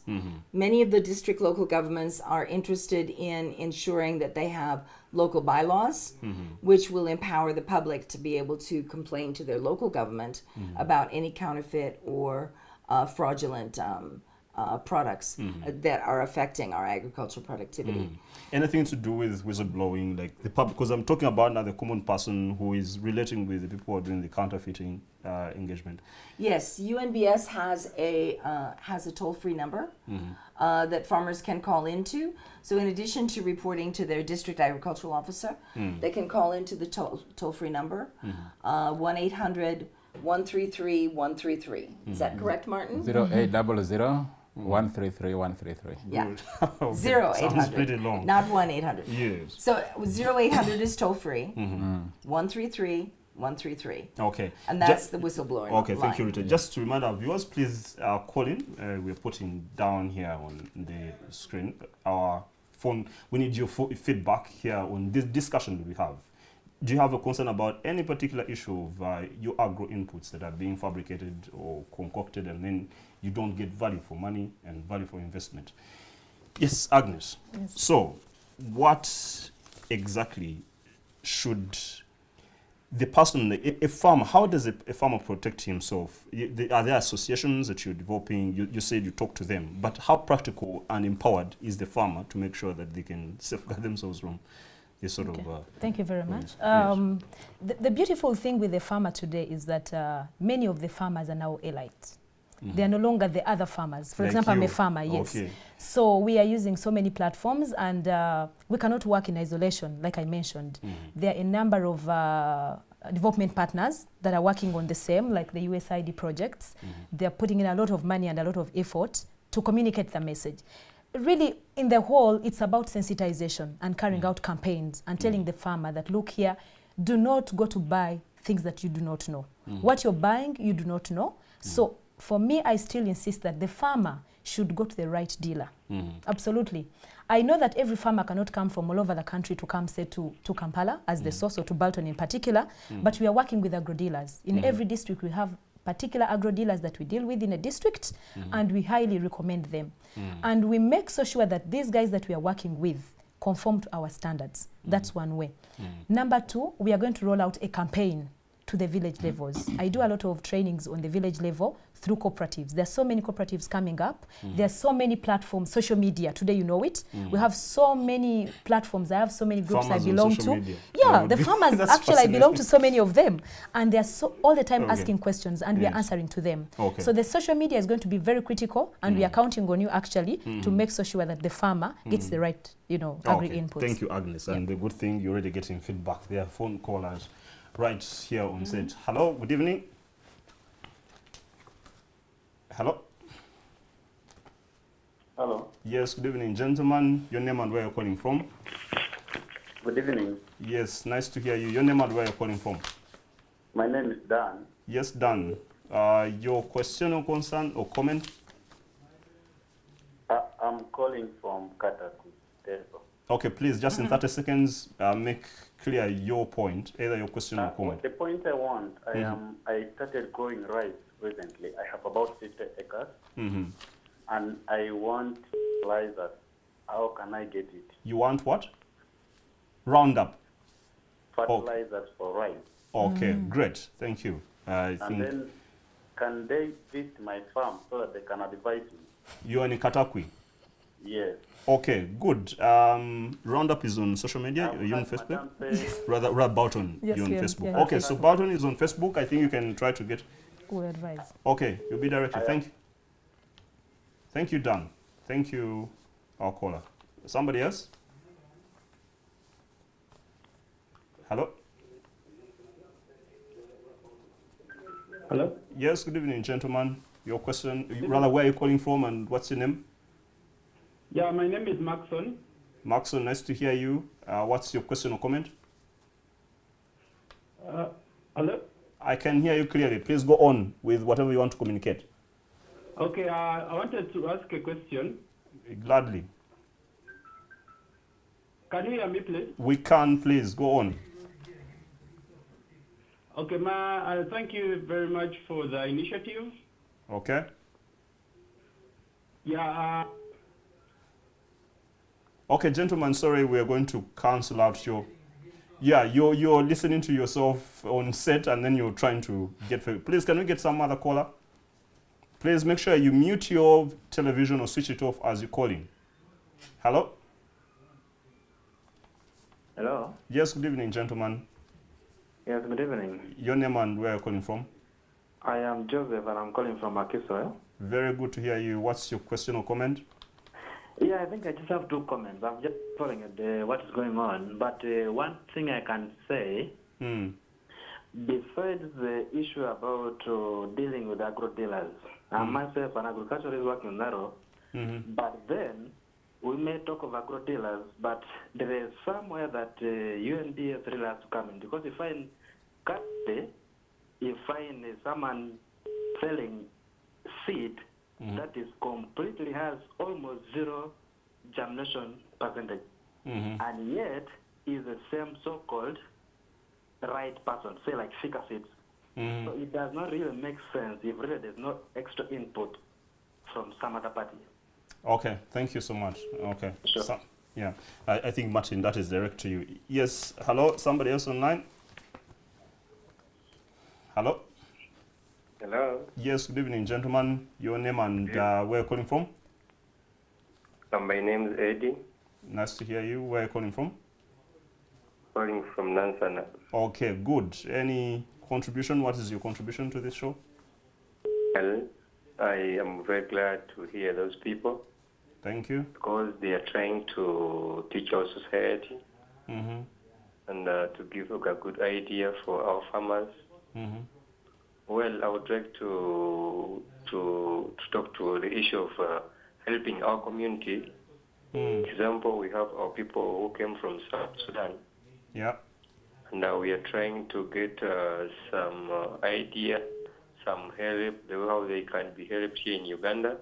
Many of the district local governments are interested in ensuring that they have local bylaws, which will empower the public to be able to complain to their local government about any counterfeit or fraudulent products that are affecting our agricultural productivity. Anything to do with whistleblowing, like the public, because I'm talking about now the common person who is relating with the people who are doing the counterfeiting engagement. Yes, UNBS has a toll-free number that farmers can call into. So in addition to reporting to their district agricultural officer, they can call into the toll-free number, 1-800-133-133. Is that correct, Martin? 0800 133 133. Yeah. Okay. 0800. Sounds pretty long. Not 1-800. Yes. So 0800 is toll-free, 133 133. Okay. And that's the whistleblowing Okay, line. thank you, Rita. Just to remind our viewers, please call in. We're putting down here on the screen our phone. We need your feedback here on this discussion that we have. Do you have a concern about any particular issue of your agro inputs that are being fabricated or concocted and then you don't get value for money and value for investment? Yes, Agnes. Yes. So, what exactly should the person, a farmer, how does a farmer protect himself? Are there associations that you're developing? You said you talk to them, but how practical and empowered is the farmer to make sure that they can safeguard themselves from this sort of... Thank you very much. Yes. The beautiful thing with the farmer today is that many of the farmers are now elites. They are no longer the other farmers. For Like example, I'm a you. farmer, yes. Okay. So we are using so many platforms and we cannot work in isolation, like I mentioned. There are a number of development partners that are working on the same, like the USAID projects. They're putting in a lot of money and a lot of effort to communicate the message. Really, in the whole, it's about sensitization and carrying out campaigns and telling the farmer that, look here, do not go to buy things that you do not know. What you're buying, you do not know. So for me, I still insist that the farmer should go to the right dealer. Absolutely. I know that every farmer cannot come from all over the country to come, say, to Kampala as the source, or to Bolton in particular, but we are working with agro-dealers. In every district, we have particular agro-dealers that we deal with in a district, and we highly recommend them. And we make so sure that these guys that we are working with conform to our standards. That's one way. Number two, we are going to roll out a campaign to the village levels. I do a lot of trainings on the village level through cooperatives. There are so many cooperatives coming up. There are so many platforms, social media. Today, you know it. We have so many platforms. I have so many groups Farmers I belong on to. social media. Yeah, the farmers, That's actually, I belong to fascinating. so many of them. And they're so all the time asking questions, and we are answering to them. Okay. So the social media is going to be very critical, and we are counting on you, actually, to make so sure that the farmer gets the right, agri-inputs. Thank you, Agnes. And the good thing, you're already getting feedback. There are phone callers right here on set. Hello, good evening. Hello. Hello. Yes, good evening, gentlemen. Your name and where you're calling from? Good evening. Yes, nice to hear you. Your name and where you're calling from? My name is Dan. Yes, Dan. Your question or concern or comment? I'm calling from Kataku. Okay, please, just in 30 seconds, make clear your point, either your question or comment. The point I want, I started growing rice recently. I have about 50 acres, and I want fertilizers. How can I get it? You want what? Roundup. Fertilizers for rice. Okay, great. Thank you. I think And then, can they visit my farm so that they can advise me? you're in Katakwi. Yes. Okay, good. Roundup is on social media. You're on Facebook? Rather Baldwin, Yes, you're on yeah, Facebook. yeah. Okay, so Baldwin is on Facebook. I think you can try to get... Good advice. Okay, you'll be directed. Thank you. Thank you, Dan. Thank you, our caller. Somebody else? Hello? Hello? Yes, good evening, gentlemen. Your question, rather, where are you calling from and what's your name? Yeah, my name is Maxon. Maxon, nice to hear you. What's your question or comment? Hello? I can hear you clearly. Please go on with whatever you want to communicate. Okay, I wanted to ask a question. Gladly. Can you hear me, please? We can, please. Go on. Okay, thank you very much for the initiative. Okay. Yeah. Okay, gentlemen, sorry, we are going to cancel out your... Yeah, you're listening to yourself on set and then you're trying to get... Please, can we get some other caller? Please make sure you mute your television or switch it off as you're calling. Hello? Hello? Yes, good evening, gentlemen. Yes, good evening. Your name and where are you calling from? I am Joseph and I'm calling from Akiso. Very good to hear you. What's your question or comment? Yeah, I think I just have 2 comments. I'm just following what is going on. But one thing I can say, besides the issue about dealing with agro dealers, I myself, an agriculturist working in Naro, but then we may talk of agro dealers, but there is somewhere that UNDS really has to come in. Because if I currently, you find someone selling seed that is completely has almost 0 germination percentage, and yet is the same so-called right person, say like fika seeds. So it does not really make sense if really there's no extra input from some other party. Okay, thank you so much. Okay. Sure. Yeah, I think, Martin, that is direct to you. Yes, hello, somebody else online? Hello? Hello. Yes, good evening, gentlemen. Your name and where are you calling from? My name is Eddie. Nice to hear you. Where are you calling from? Calling from Nansana. Okay, good. Any contribution? What is your contribution to this show? Well, I am very glad to hear those people. Thank you. Because they are trying to teach our society and to give a good idea for our farmers. Well, I would like to talk to the issue of helping our community. Example, we have our people who came from South Sudan. Yeah. Now we are trying to get some idea, some help, how they can be helped here in Uganda,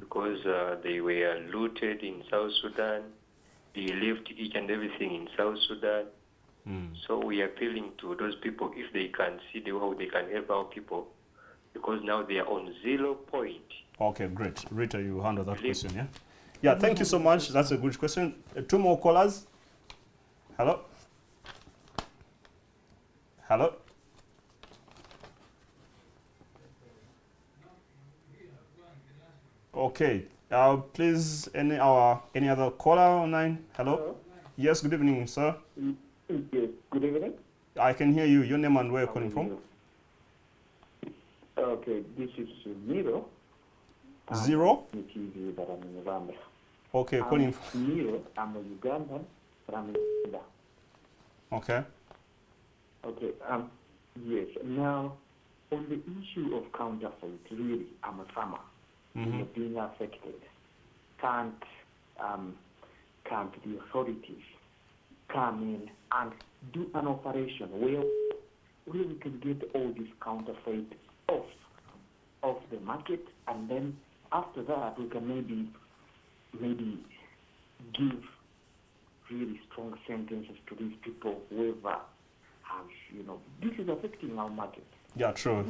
because they were looted in South Sudan. They left each and everything in South Sudan. So we are appealing to those people if they can see how they can help our people, because now they are on 0 point. Okay, great. Rita, you handle that question, yeah? Yeah, thank you so much. That's a good question. 2 more callers. Hello? Hello? Okay. Please, any other caller online? Hello? Yes, good evening, sir. Yes, good evening. I can hear you. Your name and where you're calling from? Okay, this is Miro. Zero? TV, but I'm in Uganda. Okay, calling from... Miro, I'm a Ugandan, but I'm in Uganda. Okay. Okay, yes. Now, on the issue of counterfeit, really, I'm a farmer. You're being affected. Can't the authorities come in and do an operation where we can get all these counterfeit off the market, and then after that we can maybe give really strong sentences to these people whoever has, this is affecting our market. Yeah, true.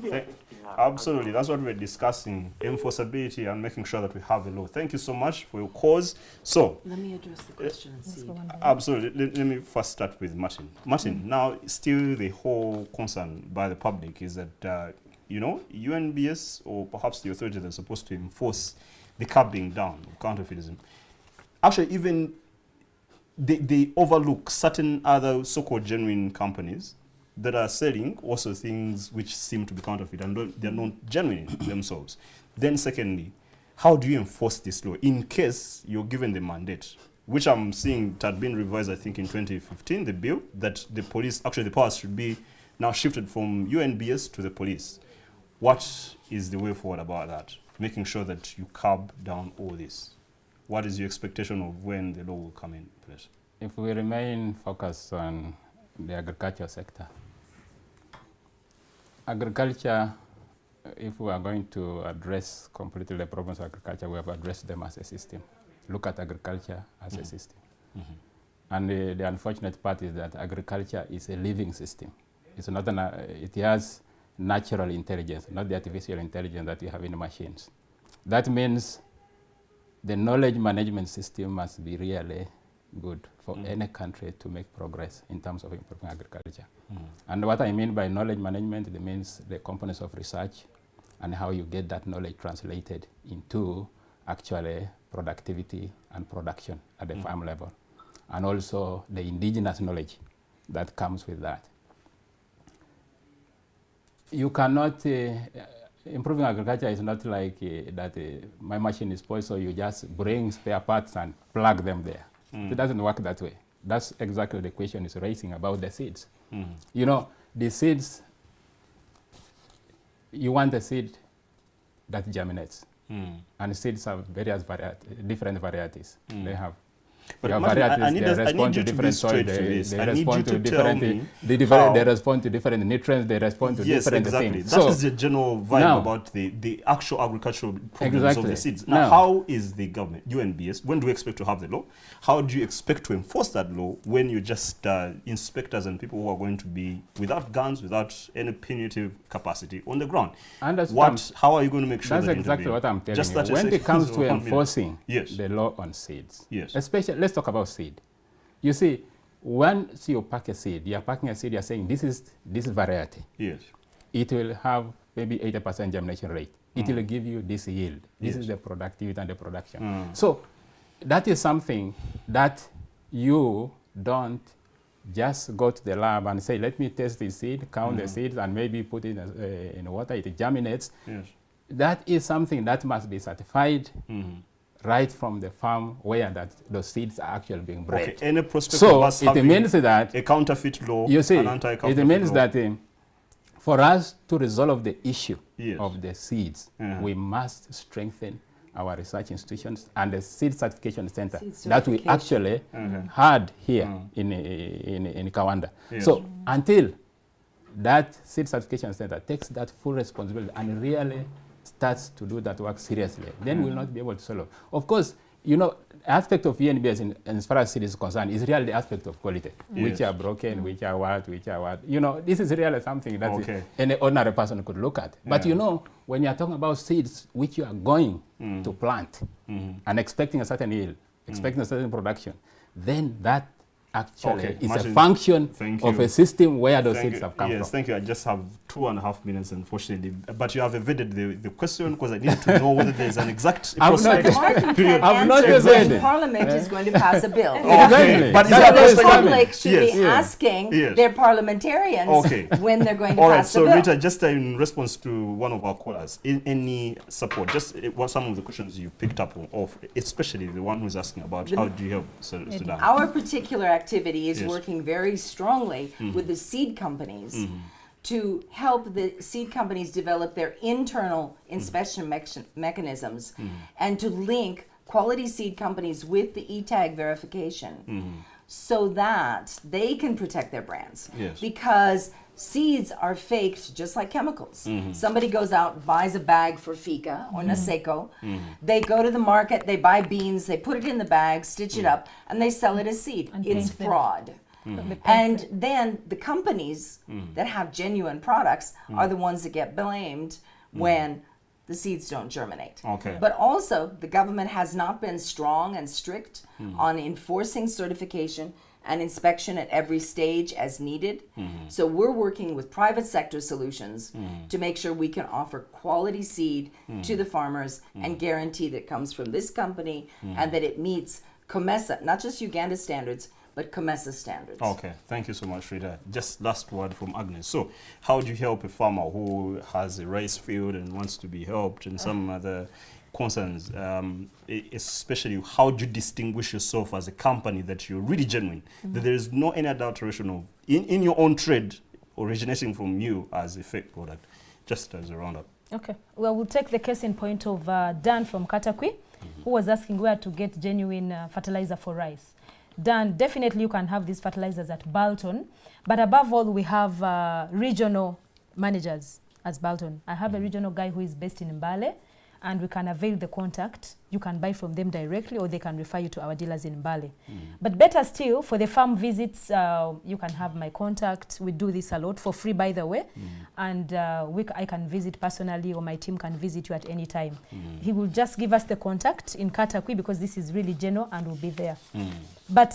Absolutely. That's what we're discussing, enforceability and making sure that we have a law. Thank you so much for your cause. So, let me address the question and see. Absolutely. Let me first start with Martin. Martin, now still the whole concern by the public is that, UNBS or perhaps the authorities are supposed to enforce the curbing down of counterfeitism. Actually, even they overlook certain other so-called genuine companies that are selling also things which seem to be counterfeit and they're not genuine themselves. Then secondly, how do you enforce this law in case you're given the mandate, which I'm seeing it had been revised, I think, in 2015, the bill, that the police, actually the powers should be now shifted from UNBS to the police. What is the way forward about that? Making sure that you curb down all this. What is your expectation of when the law will come in place? If we remain focused on the agriculture sector, agriculture, if we are going to address completely the problems of agriculture, we have addressed them as a system. Look at agriculture as a system. And the unfortunate part is that agriculture is a living system. It's not it has natural intelligence, not the artificial intelligence that you have in machines. That means the knowledge management system must be really good for any country to make progress in terms of improving agriculture. And what I mean by knowledge management, it means the components of research and how you get that knowledge translated into actually productivity and production at the farm level, and also the indigenous knowledge that comes with that. You cannot, improving agriculture is not like that my machine is spoiled, so you just bring spare parts and plug them there. It doesn't work that way. That's exactly the question is raising about the seeds. You know, the seeds, you want a seed that germinates. And seeds have various different varieties. They have varieties, they respond to different soil, they respond to different, they respond to different nutrients, they respond to different things. That is the general vibe about the actual agricultural problems of the seeds. Now, how is the government, UNBS, when do we expect to have the law? How do you expect to enforce that law when you just inspectors and people who are going to be without guns, without any punitive capacity on the ground? How are you going to make sure that's that exactly what I'm telling you. When it comes to enforcing the law on seeds, especially, let's talk about seed. You see, once you pack a seed, you're packing a seed, you're saying this is this variety. Yes. It will have maybe 80% germination rate. It will give you this yield. This is the productivity and the production. So that is something that you don't just go to the lab and say, let me test the seed, count the seeds, and maybe put it in water, it germinates. Yes. That is something that must be certified right from the farm where those seeds are actually being bred. Okay. Any prospect of us it means that a counterfeit law, you see, an anti-counterfeit it means law. that for us to resolve the issue of the seeds, we must strengthen our research institutions and the seed certification center that we actually had here in Kawanda. So until that seed certification center takes that full responsibility and really starts to do that work seriously, then we'll not be able to solve. Of course, you know, aspect of UNBS as far as seed is concerned is really the aspect of quality, which are broken, which are what. You know, this is really something that any ordinary person could look at. But you know, when you're talking about seeds which you are going to plant and expecting a certain yield, expecting a certain production, then that actually is a function of a system where those seeds have come from. Yes, thank you. I just have 2.5 minutes, unfortunately. But you have evaded the question because I need to know whether there's an exact prospect period. I've not evaded. Parliament is going to pass a bill. Exactly. But the public should be asking their parliamentarians when they're going to pass the bill. So Rita, just in response to one of our callers, any support, just what some of the questions you picked up of, especially the one who's asking about how do you help Sudan? Our particular activity is working very strongly with the seed companies to help the seed companies develop their internal inspection mechanisms and to link quality seed companies with the e-tag verification so that they can protect their brands. Because seeds are faked just like chemicals. Somebody goes out, buys a bag for fika or Naseko. They go to the market, they buy beans, they put it in the bag, stitch it up, and they sell it as seed. It's fraud. And then the companies that have genuine products are the ones that get blamed when the seeds don't germinate. But also, the government has not been strong and strict on enforcing certification and inspection at every stage as needed. So we're working with private sector solutions to make sure we can offer quality seed to the farmers and guarantee that it comes from this company and that it meets COMESA, not just Uganda standards, but COMESA standards. Okay, thank you so much, Rita. Just last word from Agnes. So how do you help a farmer who has a rice field and wants to be helped and some other concerns, especially how do you distinguish yourself as a company that you're really genuine, that there is no any adulteration of in your own trade originating from you as a fake product, just as a roundup? Okay, well, we'll take the case in point of Dan from Katakwi, who was asking where to get genuine fertilizer for rice. Dan, definitely you can have these fertilizers at Bolton, but above all, we have regional managers as Bolton. I have a regional guy who is based in Mbale, and we can avail the contact. You can buy from them directly, or they can refer you to our dealers in Mbale. But better still, for the farm visits, you can have my contact. We do this a lot for free, by the way. And I can visit personally, or my team can visit you at any time. He will just give us the contact in Katakwi, because this is really general, and we'll be there. But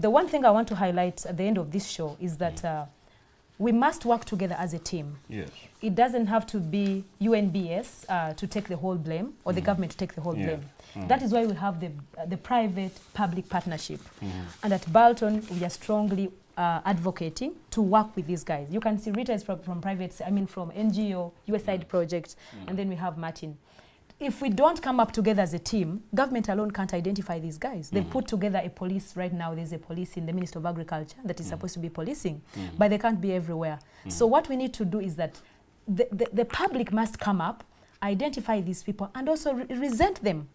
the one thing I want to highlight at the end of this show is that we must work together as a team. Yes. It doesn't have to be UNBS to take the whole blame or the government to take the whole blame. That is why we have the private-public partnership. And at Bolton, we are strongly advocating to work with these guys. You can see Rita is from private, from NGO, USAID project, and then we have Martin. If we don't come up together as a team, government alone can't identify these guys. They put together a police right now. There's a police in the Ministry of Agriculture that is supposed to be policing, but they can't be everywhere. So what we need to do is that the public must come up, identify these people, and also resent them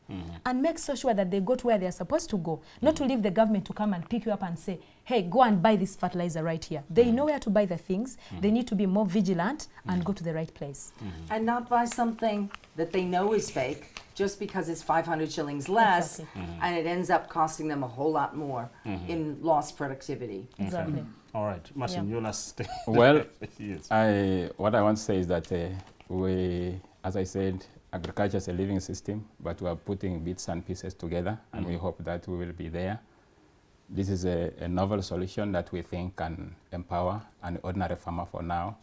and make so sure that they go to where they are supposed to go. Not to leave the government to come and pick you up and say, hey, go and buy this fertilizer right here. They know where to buy the things. They need to be more vigilant and go to the right place. And not buy something that they know is fake just because it's 500 shillings less, and it ends up costing them a whole lot more in lost productivity. Exactly. All right, Martin, your last thing. Well, yes. what I want to say is that we, as I said, agriculture is a living system, but we are putting bits and pieces together, and we hope that we will be there. This is a novel solution that we think can empower an ordinary farmer for now,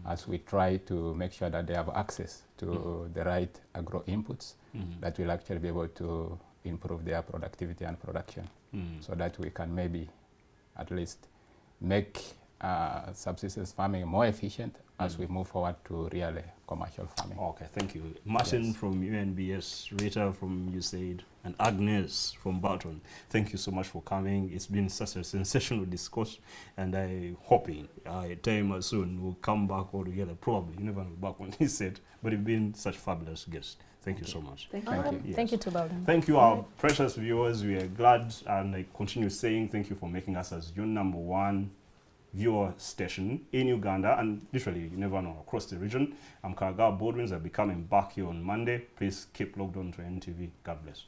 as we try to make sure that they have access to the right agro inputs that will actually be able to improve their productivity and production, so that we can maybe at least make subsistence farming more efficient as we move forward to really commercial farming. Okay, thank you. Martin from UNBS, Rita from USAID, and Agnes from Bolton. Thank you so much for coming. It's been such a sensational discourse, and I'm hoping a time soon we'll come back all together. Probably, you never know back when he said, but you've been such fabulous guests. Thank you so much. Thank you. Yes. Thank you to Baldwin. Thank you, our precious viewers. We are glad, and I continue saying thank you for making us as your #1 viewer station in Uganda, and literally, you never know, across the region. I'm Karagaba. Baldwins are becoming back here on Monday. Please keep logged on to NTV. God bless.